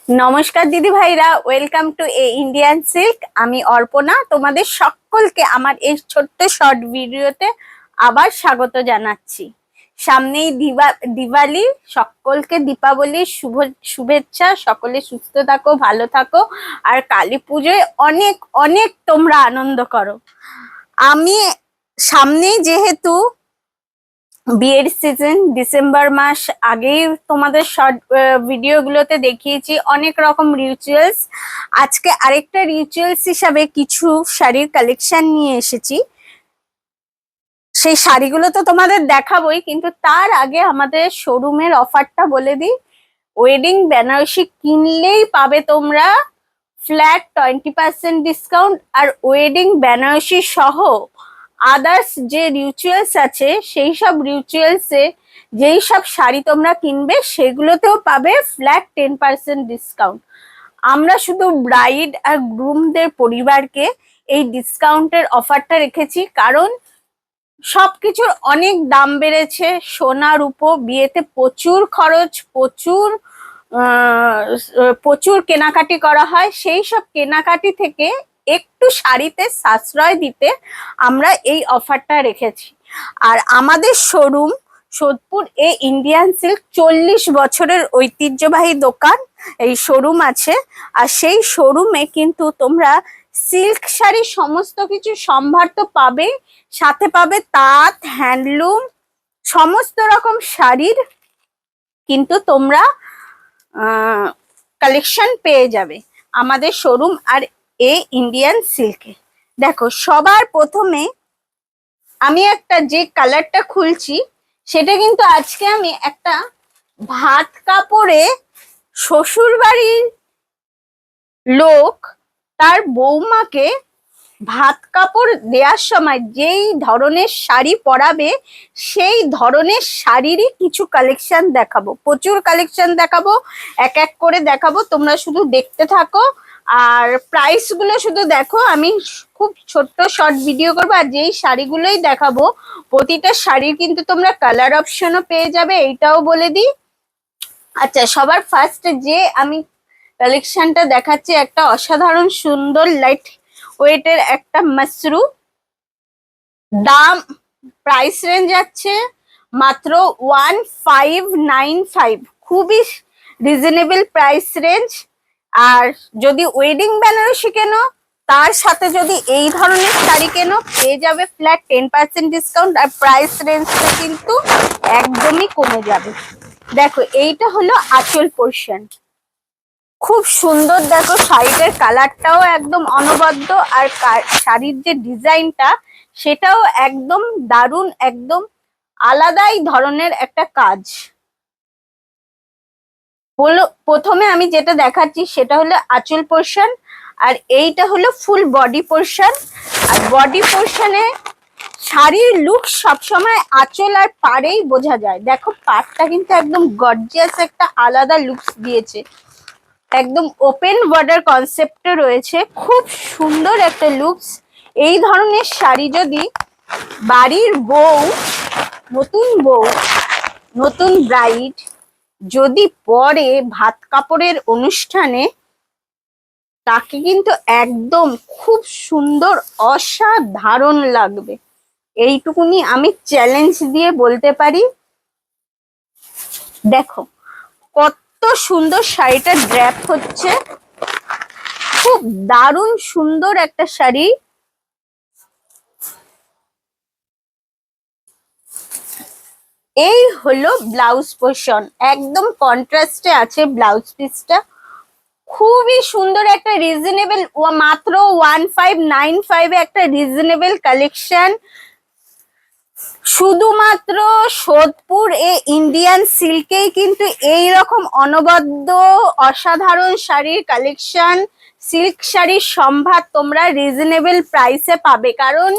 নমস্কার দিদি ভাইরা, welcome to A Indian silk. আমি অর্পণা, তোমাদের সকলকে আমার এই ছোট্ট শর্ট ভিডিওতে আবার স্বাগত জানাচ্ছি। সামনেই দিওয়ালি, সকলকে দীপাবলির শুভেচ্ছা। সকলে সুস্থ থাকো, ভালো থাকো, আর কালী পুজোয় অনেক অনেক তোমরা আনন্দ করো। আমি সামনেই যেহেতু বিয়ের সিজন, ডিসেম্বর মাস, আগেই তোমাদের শর্ট ভিডিও গুলোতে দেখিয়েছি অনেক রকম রিচুয়ালস। আজকে আরেকটা রিচুয়ালস হিসাবে কিছু শাড়ির কালেকশন নিয়ে এসেছি। সেই শাড়িগুলো তো তোমাদের দেখাবোই, কিন্তু তার আগে আমাদের শোরুমের অফারটা বলে দিই। ওয়েডিং বেনারসি কিনলেই পাবে তোমরা ফ্ল্যাট 20% ডিসকাউন্ট, আর ওয়েডিং বেনারসি সহ আদার্স যে রিচুয়ালস আছে সেই সব রিচুয়ালসে যেই সব শাড়ি তোমরা কিনবে সেগুলোতেও পাবে ফ্ল্যাট 10% ডিসকাউন্ট। আমরা শুধু ব্রাইড আর গ্রুমদের পরিবারকে এই ডিসকাউন্টের অফারটা রেখেছি, কারণ সবকিছুর অনেক দাম বেড়েছে। সোনার উপর বিয়েতে প্রচুর খরচ, প্রচুর কেনাকাটি করা হয়। সেই সব কেনাকাটি থেকে একটু শাড়িতে সাশ্রয় দিতে আমরা এই অফারটা রেখেছি। আর আমাদের শোরুম সোদপুর এ ইন্ডিয়ান সিল্ক 40 বছরের ঐতিহ্যবাহী দোকান, এই শোরুম আছে। আর সেই শোরুমে কিন্তু তোমরা সিল্ক শাড়ি সমস্ত কিছু সম্ভার তো পাবে, সাথে পাবে তাঁত, হ্যান্ডলুম, সমস্ত রকম শাড়ির কিন্তু তোমরা কালেকশন পেয়ে যাবে আমাদের শোরুম আর এ ইন্ডিয়ান সিল্কে। দেখো, সবার প্রথমে আমি একটা যে কালারটা খুলছি সেটা কিন্তু আজকে আমি একটা ভাত কাপড়ে শ্বশুর বাড়ির লোক তার বৌমাকে ভাত কাপড় দেওয়ার সময় যেই ধরনের শাড়ি পরাবে সেই ধরনের শাড়িরই কিছু কালেকশন দেখাবো। প্রচুর কালেকশন দেখাবো, এক এক করে দেখাবো, তোমরা শুধু দেখতে থাকো। আর প্রাইস গুলো শুধু দেখো, আমি খুব ছোট্ট শর্ট ভিডিও করবো। আর যেই শাড়িগুলোই দেখাবো প্রতিটা শাড়ির কিন্তু তোমরা কালার অপশনও পেয়ে যাবে, এইটাও বলে দিই। আচ্ছা, সবার ফার্স্ট যে আমি কালেকশনটা দেখাচ্ছি, একটা অসাধারণ সুন্দর লাইট ওয়েটের একটা মাশরু। দাম, প্রাইস রেঞ্জ আছে মাত্র 1595, খুবই রিজনেবল প্রাইস রেঞ্জ। আর যদি ওয়েডিং বেনারসি কেনো, তার সাথে যদি এই ধরনের শাড়ি কেনো, পেয়ে যাবে ফ্ল্যাট 10% ডিসকাউন্ট। আর প্রাইস রেঞ্জটা কিন্তু একদমই কমে যাবে। দেখো, এইটা হলো আঁচল পোর্শন, খুব সুন্দর। দেখো, শাড়িটার কালারটাও একদম অনবদ্য, আর শাড়ির যে ডিজাইনটা সেটাও একদম দারুণ, একদম আলাদাই ধরনের একটা কাজ। হলো প্রথমে আমি যেটা দেখাচ্ছি সেটা হলো আঁচল পোর্শন, আর এইটা হলো ফুল বডি পোর্শন। আর বডি পোর্শনে শাড়ির লুক সবসময় আঁচল আর পাড়েই বোঝা যায়। দেখো, পাড়টা কিন্তু একদম গর্জিয়াস একটা আলাদা লুকস দিয়েছে, একদম ওপেন বর্ডার কনসেপ্টে রয়েছে, খুব সুন্দর একটা লুকস। এই ধরনের শাড়ি যদি বাড়ির বউ, নতুন বউ, নতুন ব্রাইড যদি পরে ভাত কাপড়ের অনুষ্ঠানে, তাকে কিন্তু একদম খুব সুন্দর অসাধারণ লাগবে। এইটুকুনি আমি চ্যালেঞ্জ দিয়ে বলতে পারি। দেখো কত সুন্দর শাড়িটা ড্র্যাপ হচ্ছে, খুব দারুণ সুন্দর একটা শাড়ি। এই হলো ব্লাউজ পোর্শন, একদম কন্ট্রাস্টে আছে ব্লাউজ পিসটা, খুবই সুন্দর একটা রিজনেবল, মাত্র 1595 এ একটা রিজনেবল কালেকশন। শুধুমাত্র সোদপুর এ ইন্ডিয়ান সিল্কেই কিন্তু এই রকম অনবদ্য অসাধারণ শাড়ির কালেকশন, সিল্ক শাড়ির সম্ভার তোমরা রিজনেবল প্রাইসে পাবে। কারণ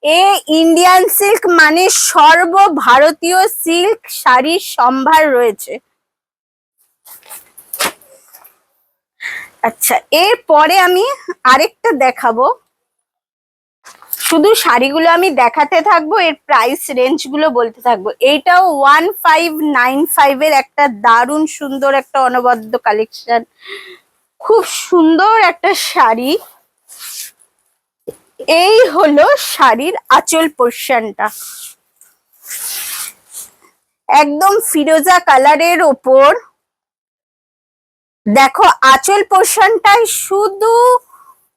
এ ইন্ডিয়ান সিল্ক মানে সর্বভারতীয় সিল্ক শাড়ির সম্ভার রয়েছে। আচ্ছা, এরপরে আমি আরেকটা দেখাবো, শুধু শাড়িগুলো আমি দেখাতে থাকবো, এর প্রাইস রেঞ্জ গুলো বলতে থাকবো। এইটাও 1595 এর একটা দারুণ সুন্দর একটা অনবদ্য কালেকশন, খুব সুন্দর একটা শাড়ি। এই হলো শাড়ির আঁচল পোর্শনটা, একদম ফিরোজা কালারের ওপর। দেখো আঁচল পোর্শনটায় শুধু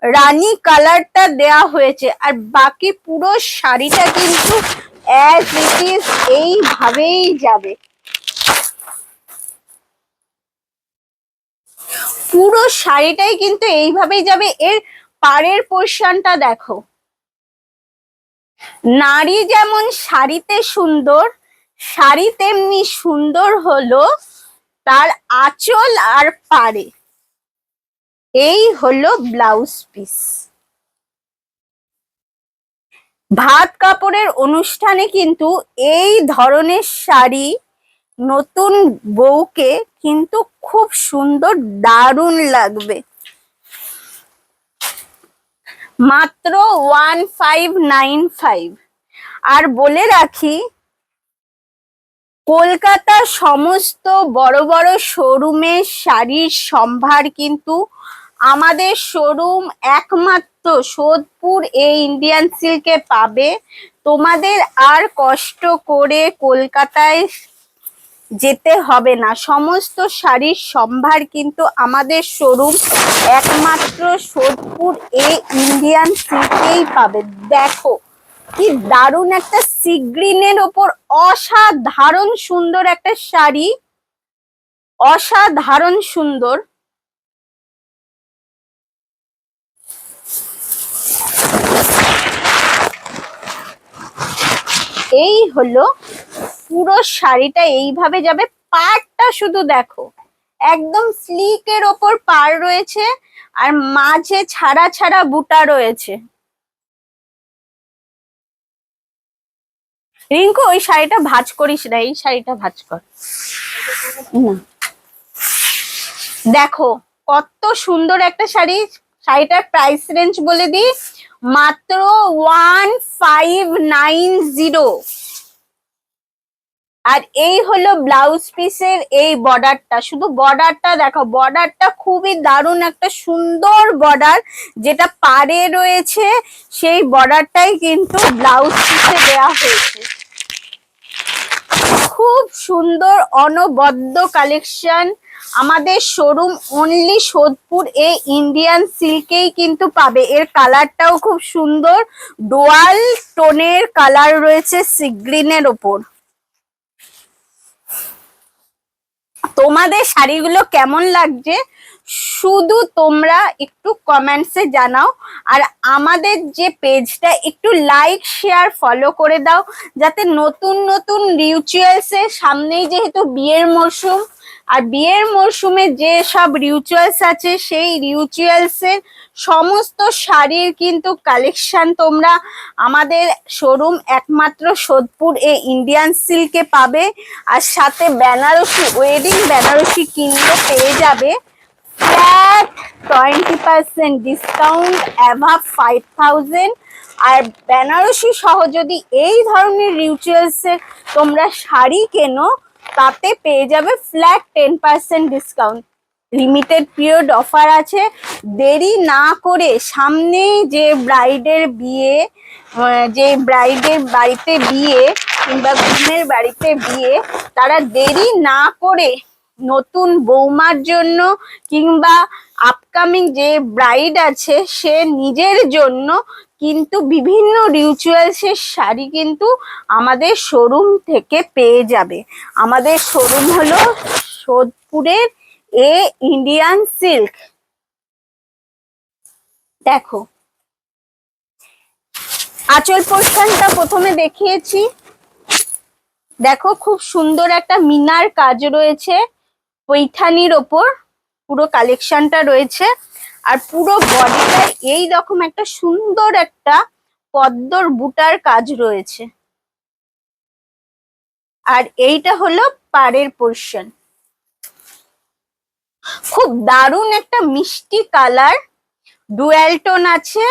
রানী কালারটা দেয়া হয়েছে, আর বাকি পুরো শাড়িটা কিন্তু অ্যাজ ইট ইজ এইভাবেই যাবে। পুরো শাড়িটাই কিন্তু এইভাবেই যাবে। এর পাড়ের পোর্শনটা দেখো, নারী যেমন শাড়িতে সুন্দর, শাড়ি তেমনি সুন্দর হলো তার আঁচল আর পাড়ে। এই হলো ব্লাউজ পিস। ভাত কাপড়ের অনুষ্ঠানে কিন্তু এই ধরনের শাড়ি নতুন বউকে কিন্তু খুব সুন্দর দারুণ লাগবে। মাত্র 1595। আর বলে রাখি, কলকাতার সমস্ত বড় বড় শোরুমের শাড়ির সম্ভার কিন্তু আমাদের শোরুম একমাত্র সোদপুর এই ইন্ডিয়ান সিল্কে পাবে। তোমাদের আর কষ্ট করে কলকাতায় যেতে হবে না, সমস্ত শাড়ির সম্ভার কিন্তু আমাদের শোরুম একমাত্র সোদপুর এই ইন্ডিয়ান সিল্কেই পাবে। দেখো কি দারুণ একটা সি গ্রিনের ওপর অসাধারণ সুন্দর একটা শাড়ি, অসাধারণ সুন্দর। এই হলো পুরো শাড়িটা এইভাবে যাবে। পাড়টা শুধু দেখো, একদম স্লিকের ওপর পাড় রয়েছে, আর মাঝে ছাড়া ছাড়া বুটা রয়েছে। রিঙ্কু ওই শাড়িটা ভাঁজ করিস না, এই শাড়িটা ভাঁজ কর না। দেখো কত সুন্দর একটা শাড়ি। শাড়িটার প্রাইস রেঞ্জ বলে দিই, মাত্র 1590। আর এই হলো ব্লাউজ পিসের এই বর্ডারটা, শুধু বর্ডারটা দেখো, বর্ডারটা খুবই দারুণ একটা সুন্দর বর্ডার, যেটা পাড়ে রয়েছে সেই বর্ডারটাই কিন্তু ব্লাউজ পিসে দেওয়া হয়েছে। খুব সুন্দর অনবদ্য কালেকশন, আমাদের শোরুম অনলি সোদপুর এই ইন্ডিয়ান সিল্কেই কিন্তু পাবে। এর কালারটাও খুব সুন্দর, ডুয়াল টোনের কালার রয়েছে সি গ্রিনের ওপর। তোমাদের শাড়িগুলো কেমন লাগছে শুধু তোমরা একটু কমেন্টসে জানাও, আর আমাদের যে পেজটা একটু লাইক শেয়ার ফলো করে দাও, যাতে নতুন নতুন রিচুয়ালস এর সামনেই যেহেতু বিয়ের মরশুম, আর বিয়ের মরশুমে যে সব রিচুয়ালস আছে সেই রিচুয়ালস এর সমস্ত শাড়ির কিন্তু কালেকশন তোমরা আমাদের শোরুম একমাত্র সোদপুর এই ইন্ডিয়ান সিল্কে পাবে। আর সাথে বেনারসি, ওয়েডিং বেনারসি কিনলে পেয়ে যাবে ফ্ল্যাট 20% ডিসকাউন্ট অ্যাভাব 5000। আর বেনারসি সহ যদি এই ধরনের রিচুয়ালস এর তোমরা শাড়ি কেনো, তাতে পেয়ে যাবে flat 10% discount. Limited period offer আছে, দেরি না করে সামনে যে ব্রাইডের বিয়ে, যে ব্রাইডের বাড়িতে বিয়ে কিংবা গ্রুমের বাড়িতে বিয়ে, তারা দেরি না করে নতুন বৌমার জন্য কিংবা আপকামিং যে ব্রাইড আছে সে নিজের জন্য কিন্তু বিভিন্ন রিচুয়ালসের শাড়ি কিন্তু আমাদের শোরুম থেকে পেয়ে যাবে। আমাদের শোরুম হলো সোদপুরের এ ইন্ডিয়ান সিল্ক। দেখো আঁচল পোর্শনটা প্রথমে দেখিয়েছি, দেখো খুব সুন্দর একটা মিনার কাজ রয়েছে পৈঠানির ওপর, পুরো কালেকশনটা রয়েছে। আর পুরো বডিটায় এই রকম একটা সুন্দর একটা পদ্মর বুটার কাজ রয়েছে। আর এইটা হলো পাড়ের পোর্শন, খুব দারুণ একটা মিষ্টি কালার, ডুয়াল টোন আছে,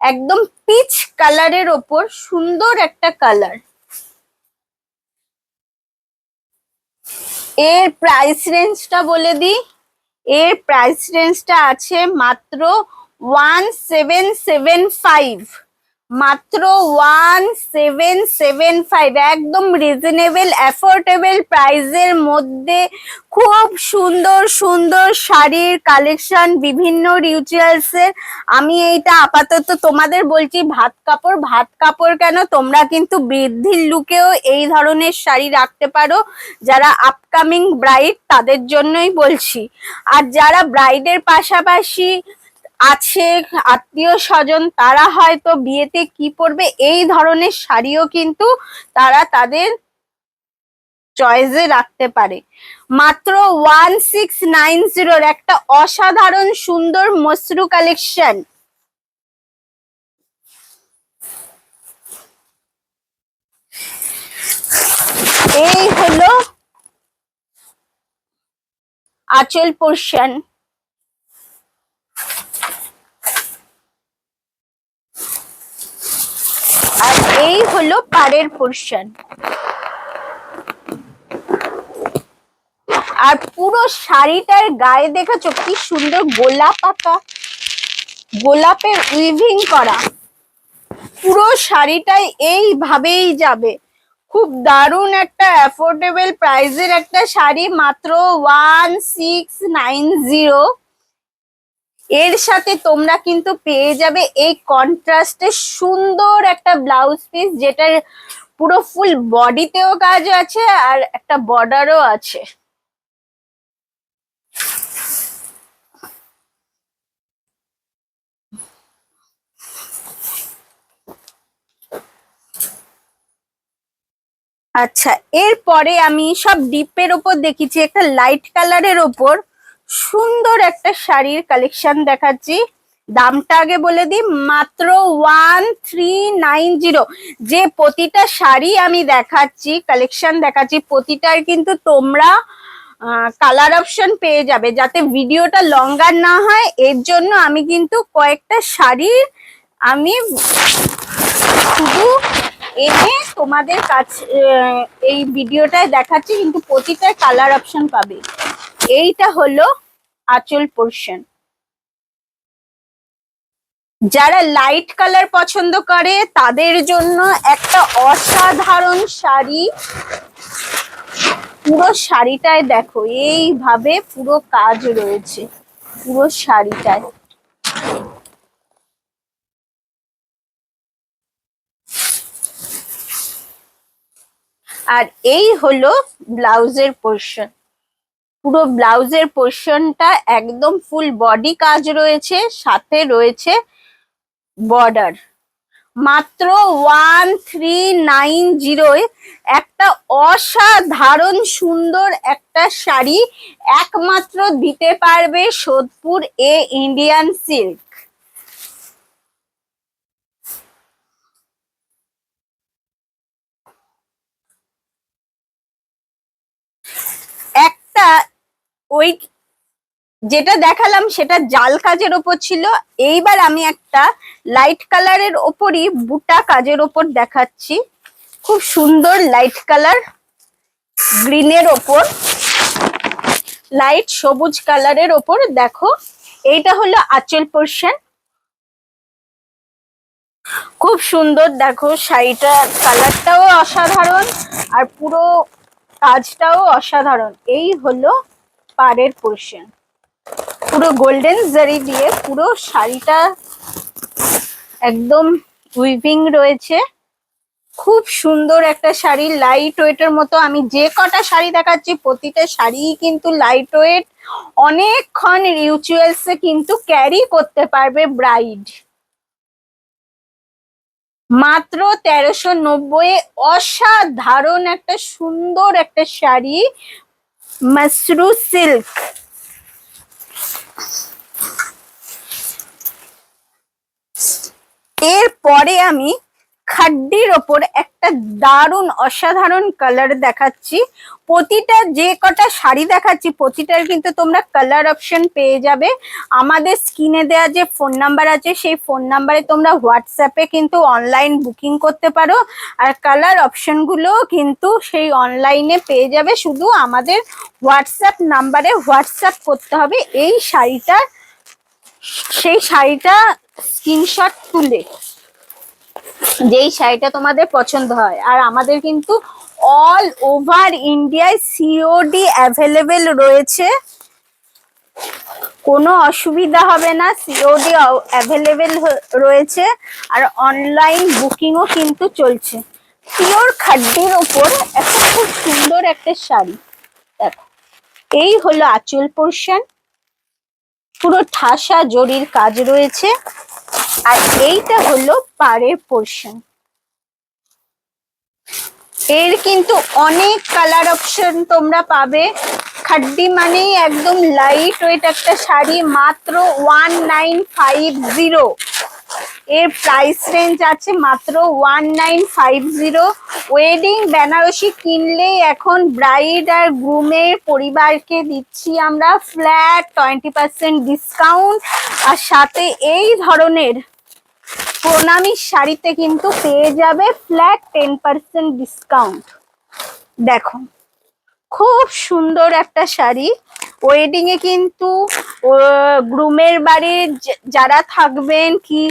একদম পিচ কালারের ওপর সুন্দর একটা কালার। এর প্রাইস রেঞ্জটা বলে দিই, এর প্রাইস রেঞ্জটা আছে মাত্র 1775, মাত্র 1775। একদম রিজনেবল অ্যাফোর্ডেবল প্রাইসের মধ্যে খুব সুন্দর সুন্দর শাড়ির কালেকশন, বিভিন্ন রিচুয়ালসের। আমি এইটা আপাতত তোমাদের বলছি ভাত কাপড়। ভাত কাপড় কেন, তোমরা কিন্তু বৃদ্ধির লুকেও এই ধরনের শাড়ি রাখতে পারো। যারা আপকামিং ব্রাইড তাদের জন্যই বলছি। আর যারা ব্রাইডের পাশাপাশি আছে আত্মীয় স্বজন, তারা হয়তো বিয়েতে কি পরবে এই ধরনের শাড়িও কিন্তু তারা তাদের চয়েসে রাখতে পারে। মাত্র 1690 একটা অসাধারণ সুন্দর মসরু কালেকশন। এই হলো আঁচল পোর্শন। আর এই হলো পাড়ের পোর্শন। আর পুরো শাড়িটার গায়ে দেখেছো কি সুন্দর গোলাপ আঁকা, গোলাপের উইভিং করা। পুরো শাড়িটাই এইভাবেই যাবে। খুব দারুণ একটা অ্যাফোর্ডেবল প্রাইসের একটা শাড়ি, মাত্র 1690। এর সাথে তোমরা কিন্তু পেয়ে যাবে এই কন্ট্রাস্টে সুন্দর একটা ব্লাউজ পিস, যেটার পুরো ফুল বডিতেও কাজ আছে আর একটা বর্ডারও আছে। আচ্ছা, এরপরে আমি সব ডিপের ওপর দেখিয়েছি, একটা লাইট কালারের ওপর সুন্দর একটা শাড়ির কালেকশন দেখাচ্ছি। দামটা আগে বলে দিই, মাত্র 1390। যে প্রতিটা শাড়ি আমি দেখাচ্ছি, কালেকশন দেখাচ্ছি, প্রতিটার কিন্তু তোমরা কালার অপশন পেয়ে যাবে। যাতে ভিডিওটা লঙ্গার না হয় এর জন্য আমি কিন্তু কয়েকটা শাড়ির আমি শুধু এনে তোমাদের কাছে এই ভিডিওটায় দেখাচ্ছি, কিন্তু প্রতিটা কালার অপশন পাবে। এইটা হলো আঁচল পোর্শন। যারা লাইট কালার পছন্দ করে তাদের জন্য একটা অসাধারণ শাড়ি। পুরো শাড়িটায় দেখো এইভাবে পুরো কাজ রয়েছে পুরো শাড়িটায়। আর এই হলো ব্লাউজের পোর্শন। পুরো ব্লাউজের পোর্শনটা একদম ফুল বডি কাজ রয়েছে, সাথে রয়েছে বর্ডার। মাত্র 1390 একটা অসাধারণ সুন্দর একটা শাড়ি একমাত্র দিতে পারবে সোদপুর এ ইন্ডিয়ান সিল্ক। একটা ওই যেটা দেখালাম সেটা জাল কাজের ওপর ছিল, এইবার আমি একটা লাইট কালারের ওপরই বুটা কাজের ওপর দেখাচ্ছি। খুব সুন্দর লাইট কালার, গ্রিনের ওপর লাইট সবুজ কালারের ওপর দেখো। এইটা হলো আঁচল পোর্শন। খুব সুন্দর দেখো শাড়িটার কালারটাও অসাধারণ আর পুরো কাজটাও অসাধারণ। এই হলো পাড়ের পোর্শন, পুরো গোল্ডেন জারি দিয়ে পুরো শাড়িটা একদম উইভিং রয়েছে। খুব সুন্দর একটা শাড়ি, লাইট ওয়েটের মতো। আমি যে কটা শাড়ি দেখাচ্ছি প্রতিটা শাড়ি কিন্তু লাইট ওয়েট, অনেকক্ষণ রিচুয়ালসে কিন্তু ক্যারি করতে পারবে ব্রাইড। মাত্র 1390 অসাধারণ একটা সুন্দর একটা শাড়ি, মাসরু সিল্ক। এরপরে আমি খাড্ডির ওপর একটা দারুণ অসাধারণ কালার দেখাচ্ছি। প্রতিটা যে কটা শাড়ি দেখাচ্ছি প্রতিটার কিন্তু তোমরা কালার অপশন পেয়ে যাবে। আমাদের স্ক্রিনে দেওয়া যে ফোন নাম্বার আছে সেই ফোন নাম্বারে তোমরা হোয়াটসঅ্যাপে কিন্তু অনলাইন বুকিং করতে পারো, আর কালার অপশনগুলো কিন্তু সেই অনলাইনে পেয়ে যাবে। শুধু আমাদের হোয়াটসঅ্যাপ নাম্বারে হোয়াটসঅ্যাপ করতে হবে এই শাড়িটা, সেই শাড়িটা স্ক্রিনশট তুলে, যেই শাড়িটা তোমাদের পছন্দ হয়। আর আমাদের কিন্তু অল ওভার ইন্ডিয়ায় সিওডি অ্যাভেলেবেল রয়েছে, কোনো অসুবিধা হবে না, সিওডি অ্যাভেলেবেল রয়েছে। আর অনলাইন বুকিংও কিন্তু চলছে। পিওর খাড্ডির ওপর একটা খুব সুন্দর একটা শাড়ি দেখো, এই হলো আঁচল পোর্শন, পুরো ঠাসা জরির কাজ রয়েছে। আর এইটা হলো পাড়ের পোর্শন। এর কিন্তু অনেক কালার অপশন তোমরা পাবে। খাড্ডি মানেই একদম লাইট ওয়েট একটা শাড়ি, মাত্র 1950। এর প্রাইস রেঞ্জ আছে মাত্র 1950। ওয়েডিং বেনারসি কিনলেই এখন ব্রাইড আর গ্রুমের পরিবারকে দিচ্ছি আমরা ফ্ল্যাট 20% ডিসকাউন্ট, আর সাথে এই ধরনের প্রণামী শাড়িতে কিন্তু পেয়ে যাবে ফ্ল্যাট 10% ডিসকাউন্ট। দেখো খুব সুন্দর একটা শাড়ি। ওয়েডিং এ কিন্তু গ্রুমের বাড়ির যারা থাকবেন কি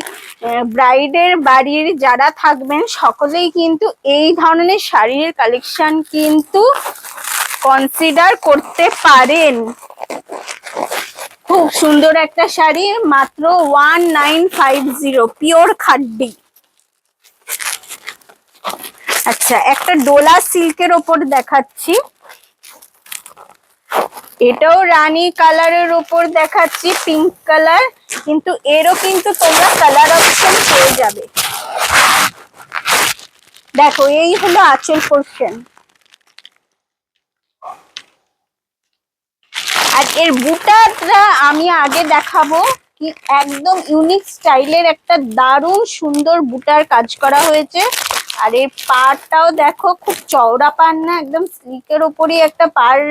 ব্রাইডের বাড়ির যারা থাকবেন সকলেই কিন্তু এই ধরনের শাড়ির কালেকশন কিন্তু কনসিডার করতে পারেন। খুব সুন্দর একটা শাড়ি, মাত্র 1950, পিওর খাড্ডি। আচ্ছা, একটা ডোলা সিল্কের ওপর দেখাচ্ছি, এটাও রানী কালারের ওপর দেখাচ্ছি, পিঙ্ক কালার, কিন্তু এরও কিন্তু তোমরা কালার অপশন পেয়ে যাবে। দেখো এই হলো আঁচল পোর্শন, আর এর বুটাটা আমি আগে দেখাবো কি একদম ইউনিক স্টাইলের একটা দারুণ সুন্দর বুটার কাজ করা হয়েছে। আর এর পাড়টাও দেখো খুব চওড়া পাড় না, একদম সিল্কের ওপরই একটা পাড়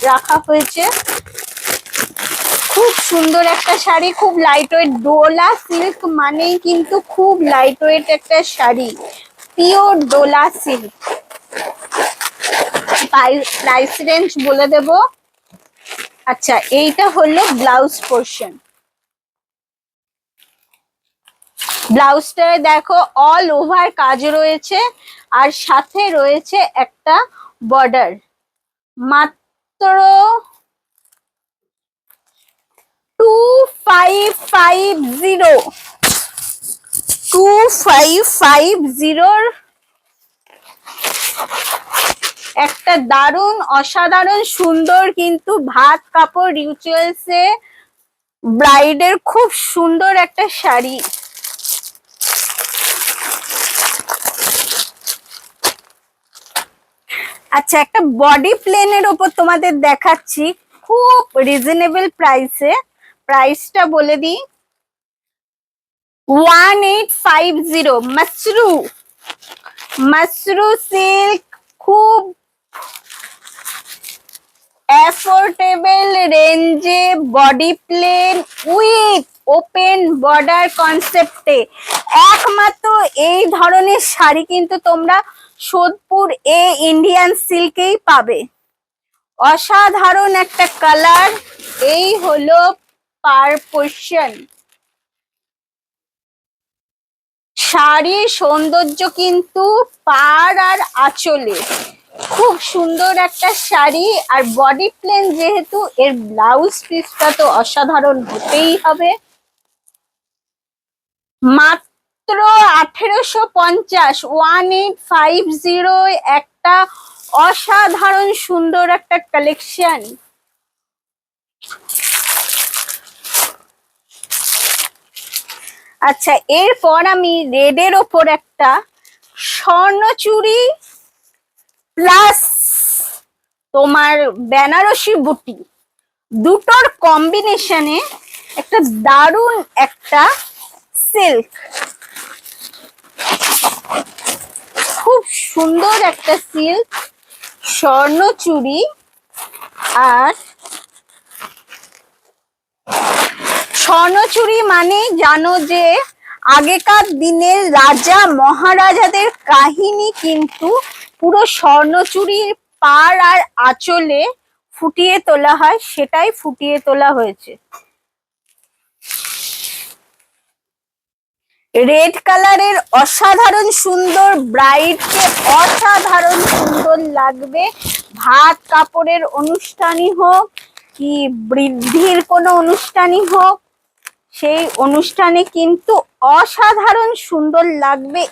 রাখা হয়েছে। খুব সুন্দর একটা শাড়ি, খুব লাইট ওয়েট। ডোলা সিল্ক মানেই কিন্তু খুব লাইট ওয়েট একটা sari, pure Dola silk. Price range বলে দেবো। আচ্ছা, এইটা হলো ব্লাউজ পোর্শন। ব্লাউজটায় দেখো অল ওভার কাজ রয়েছে, আর সাথে রয়েছে একটা বর্ডার। মাত্র 2550 একটা দারুণ অসাধারণ সুন্দর কিন্তু ভাত কাপড় রিচুয়ালসে ব্রাইডের খুব সুন্দর একটা শাড়ি। আচ্ছা, একটা বডি প্লেনের ওপর তোমাদের দেখাচ্ছি খুব রিজনেবল প্রাইসে। প্রাইসটা বলে দিই, 1850। মাসরু সিল্ক, খুব অ্যাফোর্ডেবল রেঞ্জে body plain with open border কনসেপ্টে একমাত্র এই ধরনের শাড়ি কিন্তু তোমরা সোদপুর এ ইন্ডিয়ান সিল্কেই পাবে। অসাধারণ একটা কালার, এই হলো পার পোর্শন। শাড়ির সৌন্দর্য কিন্তু পাড় আর আঁচলে। খুব সুন্দর একটা শাড়ি, আর বডি প্লেন যেহেতু এর ব্লাউজ পিসটা তো অসাধারণ হতেই হবে। মাত্র 1850, 1850 একটা অসাধারণ সুন্দর একটা কালেকশন। আচ্ছা, এরপর আমি রেডের ওপর একটা স্বর্ণচুড়ি প্লাস তোমার বেনারসি বুটি দুটোর কম্বিনেশনে একটা দারুণ একটা সিল্ক। খুব সুন্দর একটা সিল্ক, স্বর্ণচুরি। আর স্বর্ণচুরি মানে জানো যে আগেকার দিনের রাজা মহারাজাদের কাহিনী কিন্তু পুরো স্বর্ণচুরির পাড় আর আঁচলে ফুটিয়ে তোলা হয়, সেটাই ফুটিয়ে তোলা হয়েছে। রেড কালারের অসাধারণ সুন্দর, ব্রাইডকে অসাধারণ সুন্দর লাগবে। ভাত কাপড়ের অনুষ্ঠানই হোক কি বৃদ্ধির কোনো অনুষ্ঠানই হোক, সেই অনুষ্ঠানে কিন্তু অসাধারণ সুন্দর লাগবে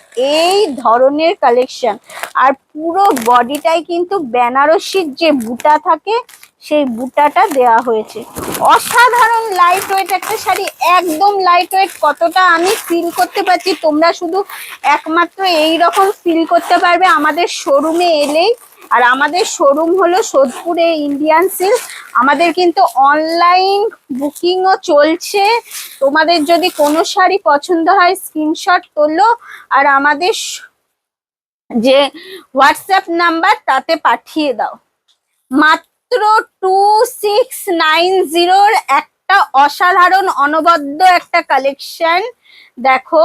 এই ধরনের কালেকশন। আর পুরো বডিটাই কিন্তু বেনারসির যে বুটা থাকে সেই বুটাটা দেওয়া হয়েছে। অসাধারণ লাইট ওয়েট একটা শাড়ি, একদম লাইট ওয়েট। কতটা আমি ফিল করতে পারছি তোমরা শুধু একমাত্র এই রকম ফিল করতে পারবে আমাদের শোরুমে এলেই। আর আমাদের শোরুম হলো সোদপুরে ইন্ডিয়ান সিল্ক। আমাদের কিন্তু অনলাইন বুকিংও চলছে। তোমাদের যদি কোনো শাড়ি পছন্দ হয় স্ক্রিনশট তোলো আর আমাদের যে হোয়াটসঅ্যাপ নাম্বার তাতে পাঠিয়ে দাও। মাত্র 2690 একটা অসাধারণ অনবদ্য একটা কালেকশন। দেখো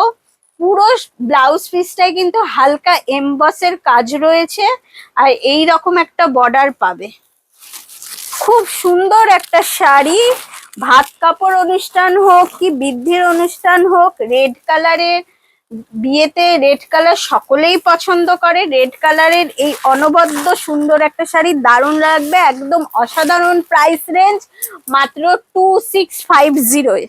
পুরো ব্লাউজ পিসটাই কিন্তু হালকা এমবসের কাজ রয়েছে আর এই রকম একটা বর্ডার পাবে। খুব সুন্দর একটা শাড়ি, ভাত কাপড় অনুষ্ঠান হোক কি বৃদ্ধির অনুষ্ঠান হোক, রেড কালারের বিয়েতে রেড কালার সকলেই পছন্দ করে। রেড কালারের এই অনবদ্য সুন্দর একটা শাড়ি দারুণ লাগবে, একদম অসাধারণ প্রাইস রেঞ্জ, মাত্র 2650।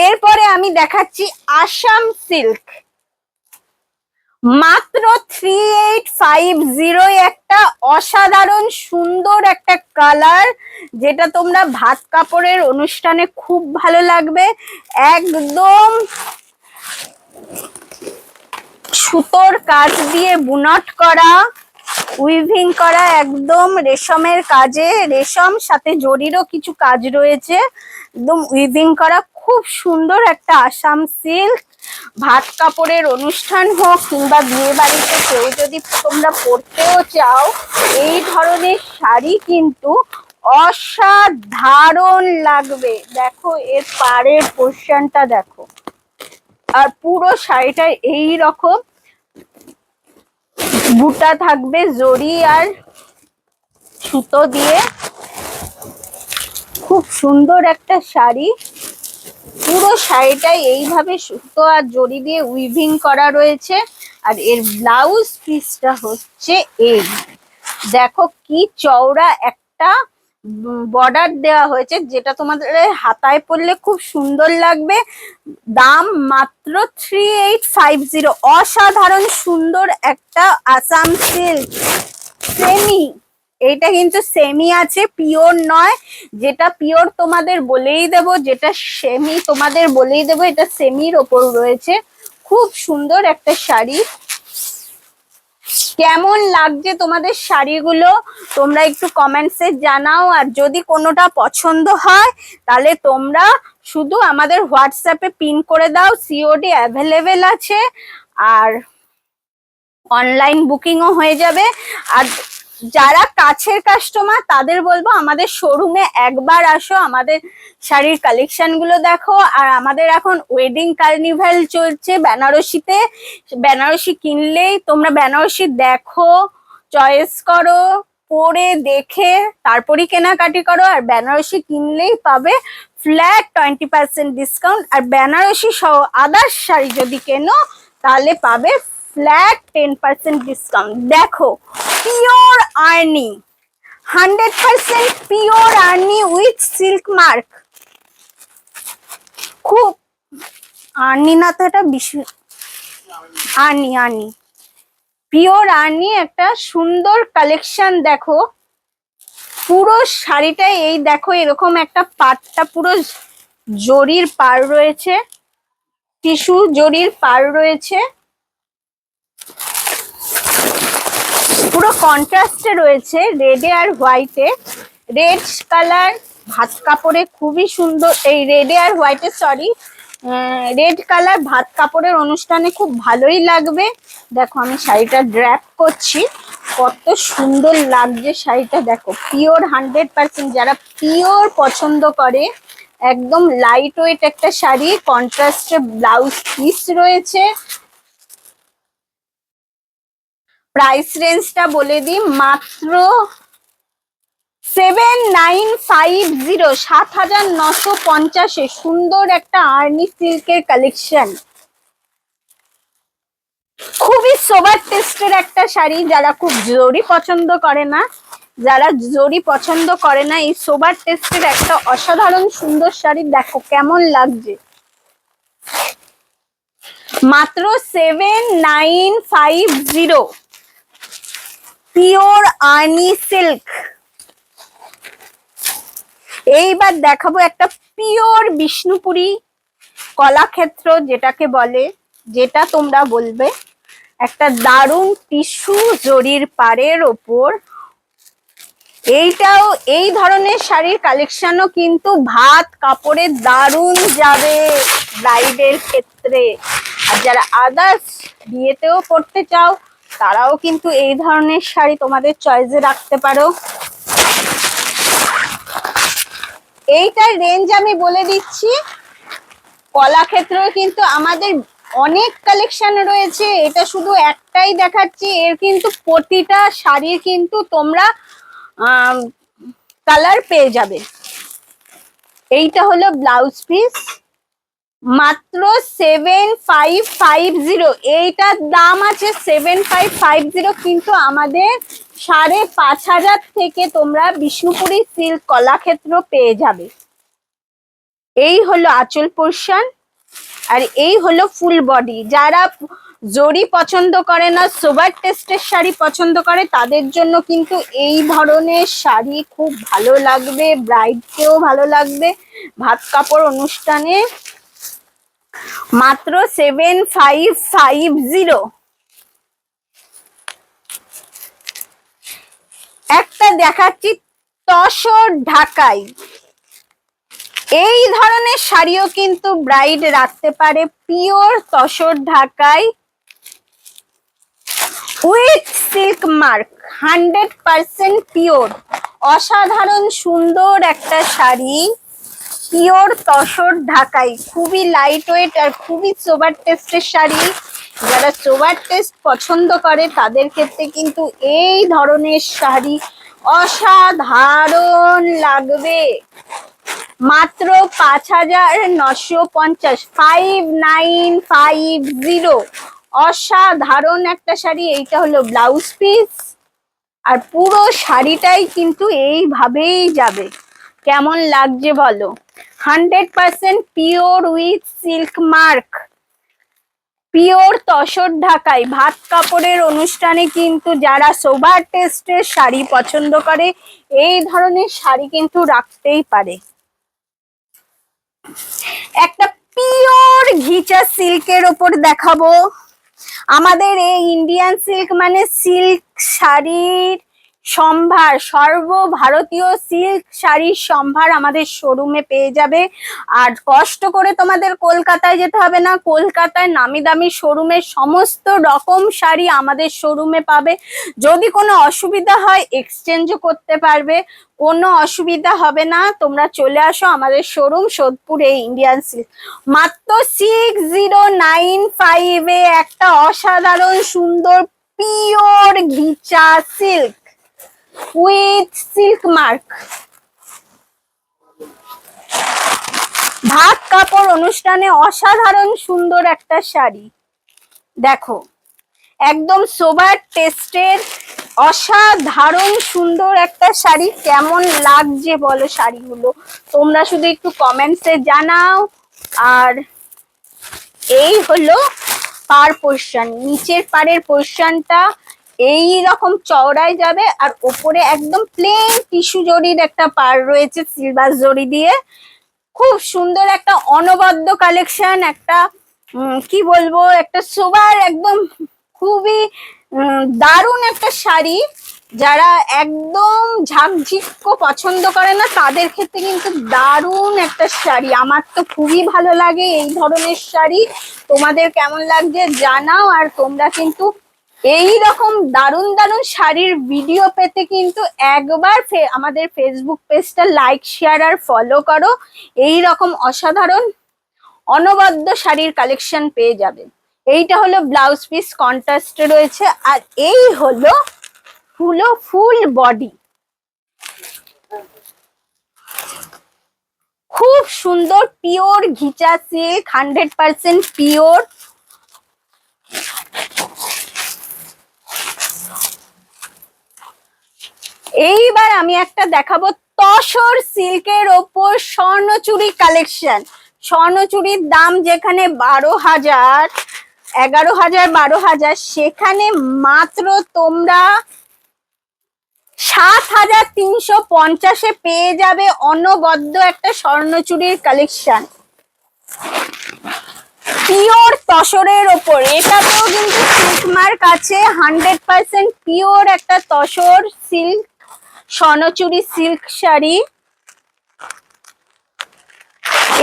এরপরে আমি দেখাচ্ছি আসাম সিল্ক, মাত্র 3850। একটা অসাধারণ সুন্দর একটা কালার, যেটা তোমরা ভাত কাপড়ের অনুষ্ঠানে খুব ভালো লাগবে। একদম সুতোর কাজ দিয়ে বুনট করা, উইভিং করা, একদম রেশমের কাজে, রেশম সাথে জরিরও কিছু কাজ রয়েছে, একদম উইভিং করা। খুব সুন্দর একটা আসাম সিল্ক। ভাত কাপড়ের অনুষ্ঠান হোক কিংবা বিয়ে বাড়িতে কেউ যদি তোমরা পরতেও চাও, এই ধরনের শাড়ি কিন্তু অসাধারণ লাগবে। দেখো এর পাড়ের পোর্শনটা দেখো, আর পুরো শাড়িটা এই রকম বুটা থাকবে জরি আর সুতো দিয়ে। খুব সুন্দর একটা শাড়ি, পুরো শাড়িটাই এইভাবে সুতো আর জরি দিয়ে উইভিং করা রয়েছে। আর এর ব্লাউজ পিসটা হচ্ছে এই, দেখো কি চওড়া একটা বর্ডার দেওয়া হয়েছে, যেটা তোমাদের হাতায় পরলে খুব সুন্দর লাগবে। দাম মাত্র 3850। অসাধারণ সুন্দর একটা আসাম সিল্ক সেমি, এটা কিন্তু সেমি আছে, পিওর নয়। যেটা পিওর তোমাদের বলেই দেব, যেটা সেমি তোমাদের বলেই দেব। এটা সেমির ওপর রয়েছে। খুব সুন্দর একটা শাড়ি। কেমন লাগছে তোমাদের শাড়িগুলো তোমরা একটু কমেন্টসে জানাও। আর যদি কোনোটা পছন্দ হয় তাহলে তোমরা শুধু আমাদের হোয়াটসঅ্যাপে পিন করে দাও, সিওডি অ্যাভেলেবেল আছে আর অনলাইন বুকিংও হয়ে যাবে। আর যারা কাছের কাস্টমার তাদের বলবো আমাদের শোরুমে একবার আসো, আমাদের শাড়ির কালেকশন গুলো দেখো। আর আমাদের এখন ওয়েডিং কার্নিভাল চলছে বেনারসিতে। বেনারসি কিনলেই তোমরা বেনারসি দেখো, চয়েস করো, পরে দেখে তারপরই কেনাকাটি করো। আর বেনারসি কিনলেই পাবে ফ্ল্যাট 20% ডিসকাউন্ট। আর বেনারসি সহ আদার্স শাড়ি যদি কেনো তাহলে পাবে ফ্ল্যাট 10% ডিসকাউন্ট। দেখো pure Arni, 100% pure Arni with silk mark. খুব আর্নি না তো এটা আর্নি পিওর আর্নি একটা সুন্দর কালেকশন। দেখো পুরো শাড়িটাই এই দেখো এরকম একটা পাটটা পুরো জরির পাড় রয়েছে, টিস্যু জরির পাড় রয়েছে, পুরো কন্ট্রাস্টে রয়েছে রেডে আর হোয়াইটে। রেড কালার ভাত কাপড়ে খুবই সুন্দর, এই রেডে আর হোয়াইটে সরি রেড কালার ভাত কাপড়ের অনুষ্ঠানে খুব ভালোই লাগবে। দেখো আমি শাড়িটা ড্র্যাপ করছি, কত সুন্দর লাগছে শাড়িটা। দেখো পিওর 100%, যারা পিওর পছন্দ করে, একদম লাইট ওয়েট একটা শাড়ি, কন্ট্রাস্টে ব্লাউজ পিস রয়েছে। প্রাইস রেঞ্জটা বলে দিই, মাত্র 7950, 7950-এ সুন্দর একটা আর্নি সিল্কের কালেকশন। খুবই সোবার টেস্টের একটা শাড়ি, যারা খুব জরি পছন্দ করে না, যারা জরি পছন্দ করে না, এই সোবার টেস্টের একটা অসাধারণ সুন্দর শাড়ি। দেখো কেমন লাগছে, মাত্র 7950, পিওর আর্নি সিল্ক। এইবার দেখাবো একটা পিওর বিষ্ণুপুরি কলাক্ষেত্র, যেটাকে বলে, যেটা তোমরা বলবে, একটা দারুণ টিস্যু জরির পাড়ের ওপর। এইটাও, এই ধরনের শাড়ির কালেকশনও কিন্তু ভাত কাপড়ে দারুণ যাবে ব্রাইডের ক্ষেত্রে। আর যারা আদার্স বিয়েতেও পরতে চাও, তারাও কিন্তু এই ধরনের শাড়ি তোমাদের চয়েসে রাখতে পারো। এইটার রেঞ্জ আমি বলে দিচ্ছি, কলাক্ষেত্রেও কিন্তু আমাদের অনেক কালেকশন রয়েছে, এটা শুধু একটাই দেখাচ্ছি। এর কিন্তু প্রতিটা শাড়ির কিন্তু তোমরা কালার পেয়ে যাবে। এইটা হলো ব্লাউজ পিস, মাত্র 7550। এইটার দাম আছে 7550, কিন্তু আমাদের 5500 থেকে তোমরা বিষ্ণুপুরি সিল্ক কলাক্ষেত্র পেয়ে যাবে। এই হলো আঁচল পোর্শন, আর এই হলো ফুল বডি। যারা জরি পছন্দ করে না, সোবার টেস্টের শাড়ি পছন্দ করে, তাদের জন্য কিন্তু এই ধরনের শাড়ি খুব ভালো লাগবে, ব্রাইডকেও ভালো লাগবে ভাত কাপড় অনুষ্ঠানে। মাত্র 7550। একটা দেখাচ্ছি তসর ঢাকাই, এই ধরনের শাড়িও কিন্তু ব্রাইড রাখতে পারে, পিওর তসর ঢাকাই উইথ সিল্ক মার্ক, 100% পিওর। অসাধারণ সুন্দর একটা শাড়ি, পিওর তসর ঢাকাই, খুবই লাইট ওয়েট আর খুবই সোবার টেস্টের শাড়ি। যারা সোবার টেস্ট পছন্দ করে, তাদের ক্ষেত্রে কিন্তু এই ধরনের শাড়ি অসাধারণ লাগবে। মাত্র 5950, 5950, অসাধারণ একটা শাড়ি। এইটা হলো ব্লাউজ পিস, আর পুরো শাড়িটাই কিন্তু এইভাবেই যাবে। কেমন লাগছে বলো? 100% pure with silk mark, pure tussar ঢাকাই ভাত কাপড়ের অনুষ্ঠানে কিন্তু যারা সোবার টেস্টের শাড়ি পছন্দ করে, এই ধরনের শাড়ি কিন্তু রাখতেই পারে। একটা পিওর ঘিচা সিল্কের ওপর দেখাবো। আমাদের এই ইন্ডিয়ান সিল্ক মানে সিল্ক শাড়ির সম্ভার, সর্বভারতীয় সিল্ক শাড়ির সম্ভার আমাদের শোরুমে পেয়ে যাবে। আর কষ্ট করে তোমাদের কলকাতায় যেতে হবে না, কলকাতায় নামি দামি শোরুমে সমস্ত রকম শাড়ি আমাদের শোরুমে পাবে। যদি কোনো অসুবিধা হয় এক্সচেঞ্জও করতে পারবে, কোনো অসুবিধা হবে না। তোমরা চলে আসো আমাদের শোরুম সোদপুর এই ইন্ডিয়ান সিল্ক। মাত্র 6095-এ একটা অসাধারণ সুন্দর pure Ghicha silk with silk mark, ভাত কাপড় অনুষ্ঠানে অসাধারণ সুন্দর একটা শাড়ি। দেখো একদম সোবার টেস্টের অসাধারণ সুন্দর একটা শাড়ি। কেমন লাগছে বলো শাড়িগুলো? তোমরা শুধু একটু কমেন্টসে জানাও। আর এই হলো পার পোর্শন, নিচের পাড়ের পোর্শনটা এই রকম চওড়ায় যাবে, আর ওপরে একদম প্লেন টিস্যু জরির একটা পার রয়েছে সিলভার জরি দিয়ে। খুব সুন্দর একটা অনবদ্য কালেকশন, একটা কি বলবো, একটা সোবার একদম খুবই দারুণ একটা শাড়ি। যারা একদম ঝাঁকঝিক্য পছন্দ করে না তাদের ক্ষেত্রে কিন্তু দারুণ একটা শাড়ি। আমার তো খুবই ভালো লাগে এই ধরনের শাড়ি। তোমাদের কেমন লাগছে জানাও। আর তোমরা কিন্তু এই রকম দারুণ দারুণ শাড়ির ভিডিও পেতে কিন্তু একবার আমাদের ফেসবুক পেজটা লাইক শেয়ার আর ফলো করো। এই রকম অসাধারণ অনবদ্য শাড়ির কালেকশন পেয়ে যাবে। এইটা হলো ব্লাউজ পিস কন্ট্রাস্টে রয়েছে, আর এই হলো ফুল বডি। খুব সুন্দর পিওর ঘিচা সিল্ক, 100% পিওর। এইবার আমি একটা দেখাবো তসর সিল্কের ওপর স্বর্ণচুরি কালেকশন। স্বর্ণচুরির দাম যেখানে 12,000, 11,000, 12,000, সেখানে মাত্র তোমরা 7,350-এ পেয়ে যাবে অনবদ্য একটা স্বর্ণচুরির কালেকশন পিওর তসরের ওপর। এটাতেও কিন্তু সিল্ক মার্ক আছে, 100% পিওর একটা তসর সিল্ক স্বর্ণচুরি সিল্ক শাড়ি।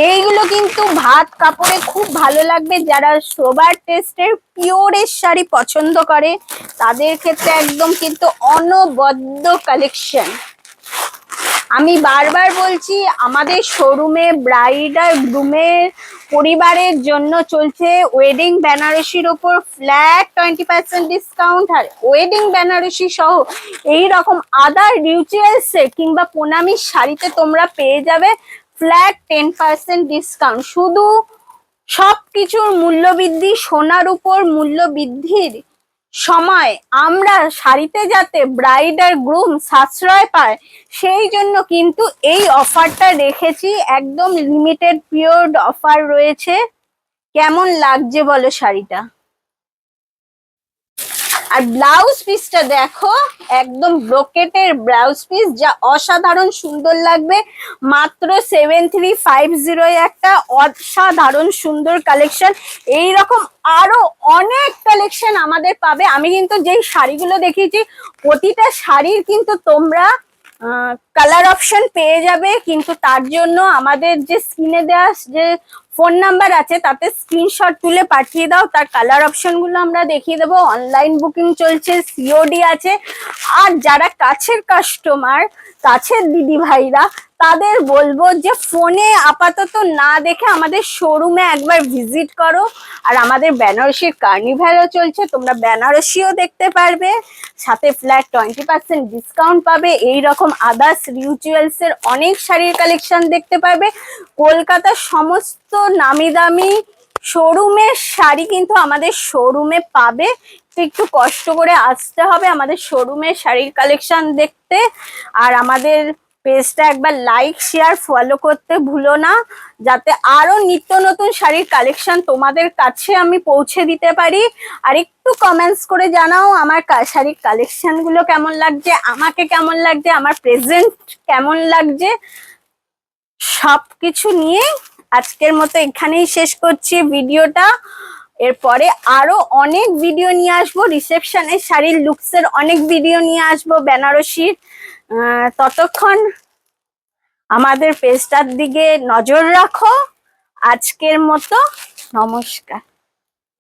এইগুলো কিন্তু ভাত কাপড়ে খুব ভালো লাগবে। যারা সোবার টেস্টের পিওরের শাড়ি পছন্দ করে তাদের ক্ষেত্রে একদম কিন্তু অনবদ্য কালেকশন। আমি বারবার বলছি, আমাদের শোরুমে ব্রাইডাল গ্রুমের পরিবারের জন্য চলছে ওয়েডিং বেনারসির ওপর ফ্ল্যাট 20% ডিসকাউন্ট। আর ওয়েডিং বেনারসি সহ এই রকম আদার রিচুয়ালস কিংবা প্রণামীর শাড়িতে তোমরা পেয়ে যাবে ফ্ল্যাট 10% ডিসকাউন্ট। শুধু সবকিছুর মূল্য বৃদ্ধি, সোনার উপর মূল্য বৃদ্ধির সময় আমরা শাড়িতে যাতে ব্রাইড আর গ্রুম সাশ্রয় পায় সেই জন্য কিন্তু এই অফারটা রেখেছি। একদম লিমিটেড পিরিয়ড অফার রয়েছে। কেমন লাগছে বলো শাড়িটা? আর ব্লাউজ পিসটা দেখো, একদম ব্রোকেটের ব্লাউজ পিস, যা অসাধারণ সুন্দর লাগবে। মাত্র 7350 একটা অসাধারণ সুন্দর কালেকশন। এইরকম আরো অনেক কালেকশন আমাদের পাবে। আমি কিন্তু যেই শাড়িগুলো দেখিয়েছি প্রতিটা শাড়ির কিন্তু তোমরা কালার অপশন পেয়ে যাবে, কিন্তু তার জন্য আমাদের যে স্ক্রিনে দেওয়া যে ফোন নাম্বার আছে তাতে স্ক্রিনশট তুলে পাঠিয়ে দাও। তার কালার অপশন গুলো আমরা দেখিয়ে দেবো। অনলাইন বুকিং চলছে, সিওডি আছে। আর যারা কাছের কাস্টমার, কাছের দিদি ভাইরা, তাদের বলবো যে ফোনে আপাতত না দেখে আমাদের শোরুমে একবার ভিজিট করো। আর আমাদের বেনারসির কার্নিভ্যালও চলছে, তোমরা বেনারসিও দেখতে পারবে, সাথে ফ্ল্যাট 20% ডিসকাউন্ট পাবে। এই রকম আদার্স রিচুয়ালস এর অনেক শাড়ির কালেকশন দেখতে পারবে। কলকাতার সমস্ত নামি দামি শোরুমের শাড়ি কিন্তু আমাদের শোরুমে পাবে। তো একটু কষ্ট করে আসতে হবে আমাদের শোরুমের শাড়ির কালেকশন দেখতে। আর আমাদের পেজটা একবার লাইক শেয়ার ফলো করতে ভুলো না, যাতে আরো নিত্য নতুন শাড়ির কালেকশন তোমাদের কাছে আমি পৌঁছে দিতে পারি। আর একটু কমেন্টস করে জানাও আমার শাড়ির কালেকশন গুলো কেমন লাগছে, আমাকে কেমন লাগছে, আমার প্রেজেন্ট কেমন লাগছে। সবকিছু নিয়ে আজকের মতো এখানেই শেষ করছি ভিডিওটা। এরপরে আরো অনেক ভিডিও নিয়ে আসবো, রিসেপশনের শাড়ির লুকসের অনেক ভিডিও নিয়ে আসবো বেনারসির। ততক্ষণ আমাদের পেজটার দিকে নজর রাখো। আজকের মতো নমস্কার।